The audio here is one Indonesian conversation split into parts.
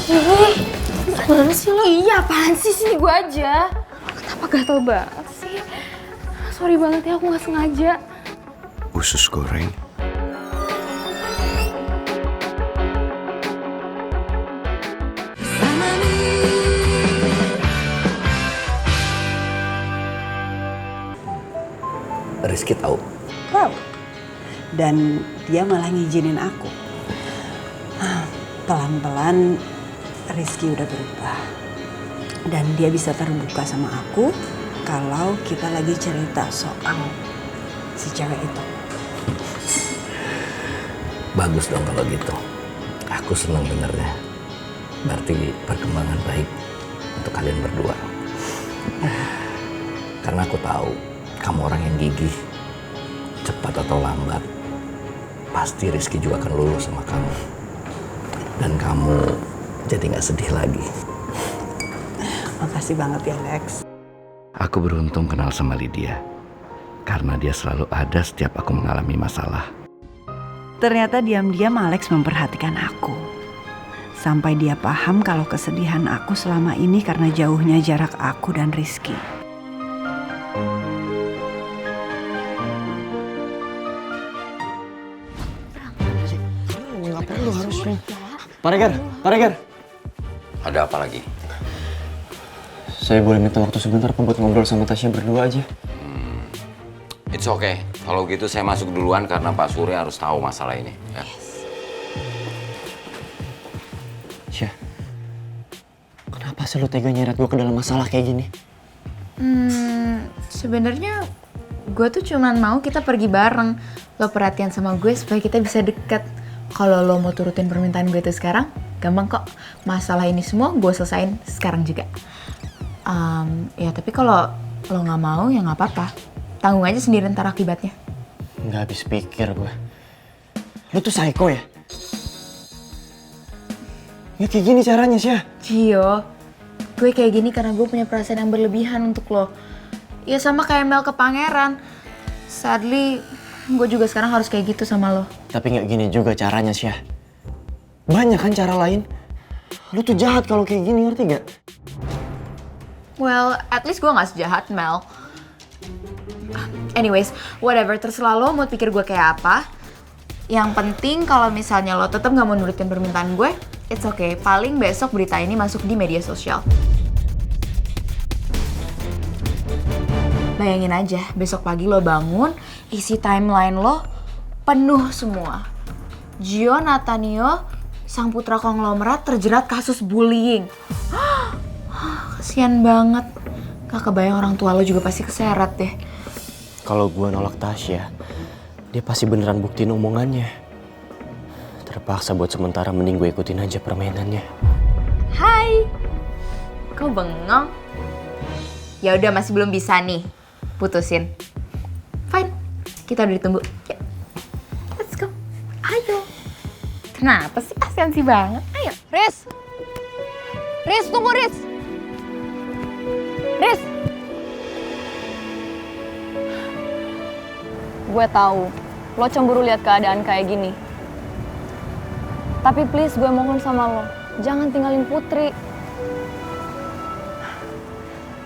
Ih, gimana sih lo? Iya, apaan sih? Sini gue aja. Kenapa gatel banget sih? Sorry banget ya, aku gak sengaja. Usus goreng. Rizky tahu. Tahu. Dan dia malah ngizinin aku. Pelan-pelan Rizky udah berubah. Dan dia bisa terbuka sama aku kalau kita lagi cerita soal si cewek itu. Bagus dong kalau gitu. Aku senang dengarnya. Berarti perkembangan baik untuk kalian berdua. Karena aku tahu kamu orang yang gigih. Cepat atau lambat, pasti Rizky juga akan lulus sama kamu. Dan kamu jadi gak sedih lagi. Makasih banget ya, Lex. Aku beruntung kenal sama Lydia. Karena dia selalu ada setiap aku mengalami masalah. Ternyata diam-diam Alex memperhatikan aku. Sampai dia paham kalau kesedihan aku selama ini karena jauhnya jarak aku dan Rizky. Ngapain lu harusnya? Pak Regar. Ada apa lagi? Saya boleh minta waktu sebentar Pak buat ngobrol sama Tasya berdua aja? It's okay. Kalau gitu saya masuk duluan karena Pak Surya harus tahu masalah ini. Ya. Tasya, kenapa sih lu tega nyeret gue ke dalam masalah kayak gini? Sebenarnya gue tuh cuman mau kita pergi bareng. Lo perhatian sama gue supaya kita bisa deket. Kalau lo mau turutin permintaan gue itu sekarang, gampang kok. Masalah ini semua gue selesain sekarang juga. Ya tapi kalau lo nggak mau ya nggak apa-apa. Tanggung aja sendiri ntar akibatnya. Nggak habis pikir gue. Lu tuh psycho ya? Ya kayak gini caranya sih ya? Gio, gue kayak gini karena gue punya perasaan yang berlebihan untuk lo. Ya sama kayak Mel ke Pangeran. Sadly, gue juga sekarang harus kayak gitu sama lo. Tapi nggak gini juga caranya sih ya. Banyak kan cara lain. Lu tuh jahat kalau kayak gini, ngerti nggak? Well, at least gue gak sejahat Mel. Anyways, whatever, terserah lo mau pikir gue kayak apa. Yang penting kalau misalnya lo tetap gak mau nurutin permintaan gue, it's okay. Paling besok berita ini masuk di media sosial. Bayangin aja, besok pagi lo bangun, isi timeline lo penuh semua. Gio Natanio, sang putra konglomerat terjerat kasus bullying. Kasian banget. Gak kebayang orang tua lo juga pasti keseret deh. Kalau gue nolak Tasya, dia pasti beneran buktiin omongannya. Terpaksa buat sementara mending gue ikutin aja permainannya. Hai. Kau bengong? Ya udah masih belum bisa nih. Putusin. Fine. Kita udah ditunggu. Yuk. Let's go. Ayo. Kenapa sih sensi banget? Ayo. Riz, tunggu Riz. Riz. Gue tahu, lo cemburu lihat keadaan kayak gini. Tapi please gue mohon sama lo, jangan tinggalin Putri.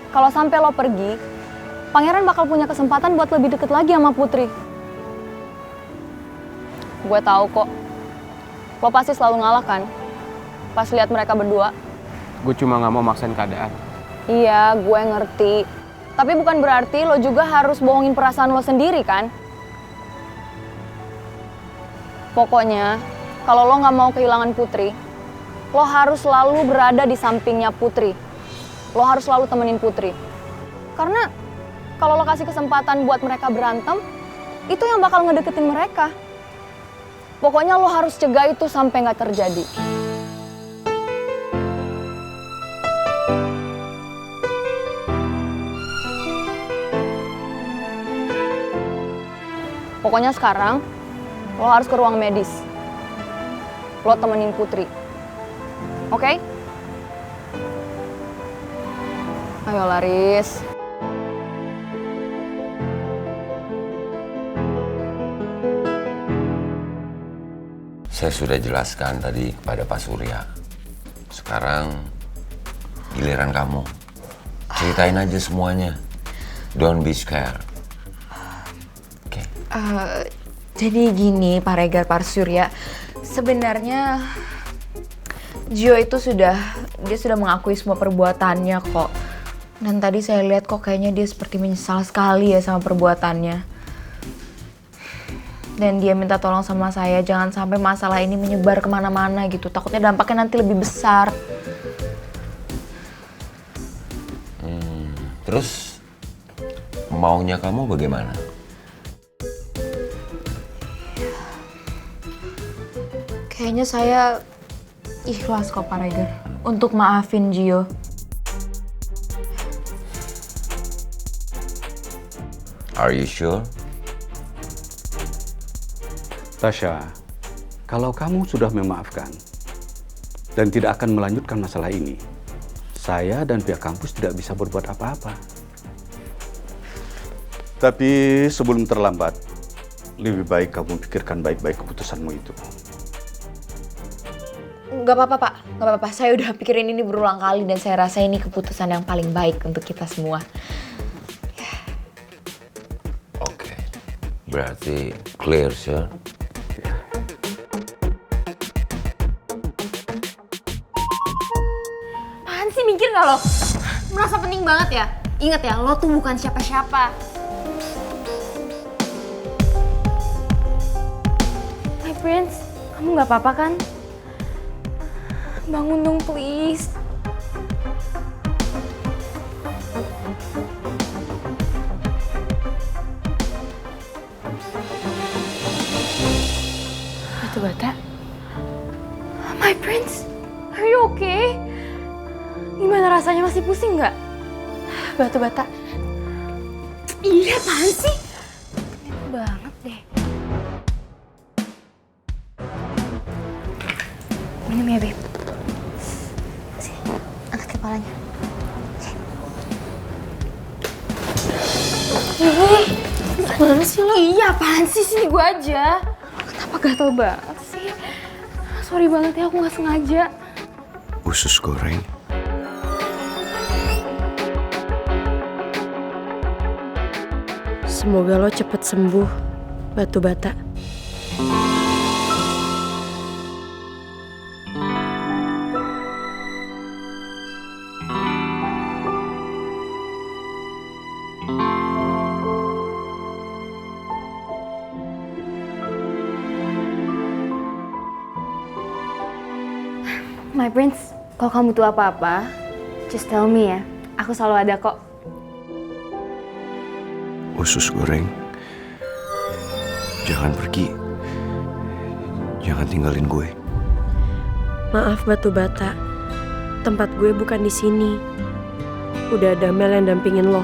Kalau sampai lo pergi, Pangeran bakal punya kesempatan buat lebih deket lagi sama Putri. Gue tahu kok, lo pasti selalu ngalah kan? Pas lihat mereka berdua. Gue cuma gak mau maksain keadaan. Iya, gue ngerti. Tapi bukan berarti lo juga harus bohongin perasaan lo sendiri kan? Pokoknya, kalau lo gak mau kehilangan Putri, lo harus selalu berada di sampingnya Putri. Lo harus selalu temenin Putri. Karena kalau lo kasih kesempatan buat mereka berantem, itu yang bakal ngedeketin mereka. Pokoknya lo harus cegah itu sampai gak terjadi. Pokoknya sekarang, lo harus ke ruang medis. Lo temenin Putri. Oke? Ayo Laris. Saya sudah jelaskan tadi kepada Pak Surya. Sekarang giliran kamu. Ceritain aja semuanya. Don't be scared. Oke. Jadi gini Pak Regar, Pak Surya. Sebenarnya Gio itu sudah mengakui semua perbuatannya kok. Dan tadi saya lihat kok kayaknya dia seperti menyesal sekali ya sama perbuatannya. Dan dia minta tolong sama saya jangan sampai masalah ini menyebar kemana-mana gitu. Takutnya dampaknya nanti lebih besar. Terus maunya kamu bagaimana? Kayaknya saya ikhlas kok Pak Regar untuk maafin Gio. Are you sure? Tasya, kalau kamu sudah memaafkan dan tidak akan melanjutkan masalah ini, saya dan pihak kampus tidak bisa berbuat apa-apa. Tapi sebelum terlambat, lebih baik kamu pikirkan baik-baik keputusanmu itu. Gak apa-apa Pak, gak apa-apa. Saya udah pikirin ini berulang kali dan saya rasa ini keputusan yang paling baik untuk kita semua. Oke. Berarti clear, sir. Apaan sih, mikir gak lo? Merasa penting banget ya? Ingat ya, lo tuh bukan siapa-siapa. My Prince, kamu nggak apa-apa kan? Bangun dong please. Batu bata. My Prince, are you okay? Gimana rasanya, masih pusing nggak? Batu bata. Iya, apaan sih? Enak banget deh. Minum ya, Beb. Sini, angkat kepalanya. Mana sih lo? Iya, apaan sih? Sini gue aja. Kenapa gatel banget sih? Sorry banget ya, aku nggak sengaja. Usus goreng. Semoga lo cepet sembuh, Batu Bata. My Prince, kalau kamu butuh apa-apa, just tell me ya. Aku selalu ada kok. Usus goreng. Jangan pergi. Jangan tinggalin gue. Maaf Batu Bata, tempat gue bukan di sini. Udah ada Mel yang dampingin lo.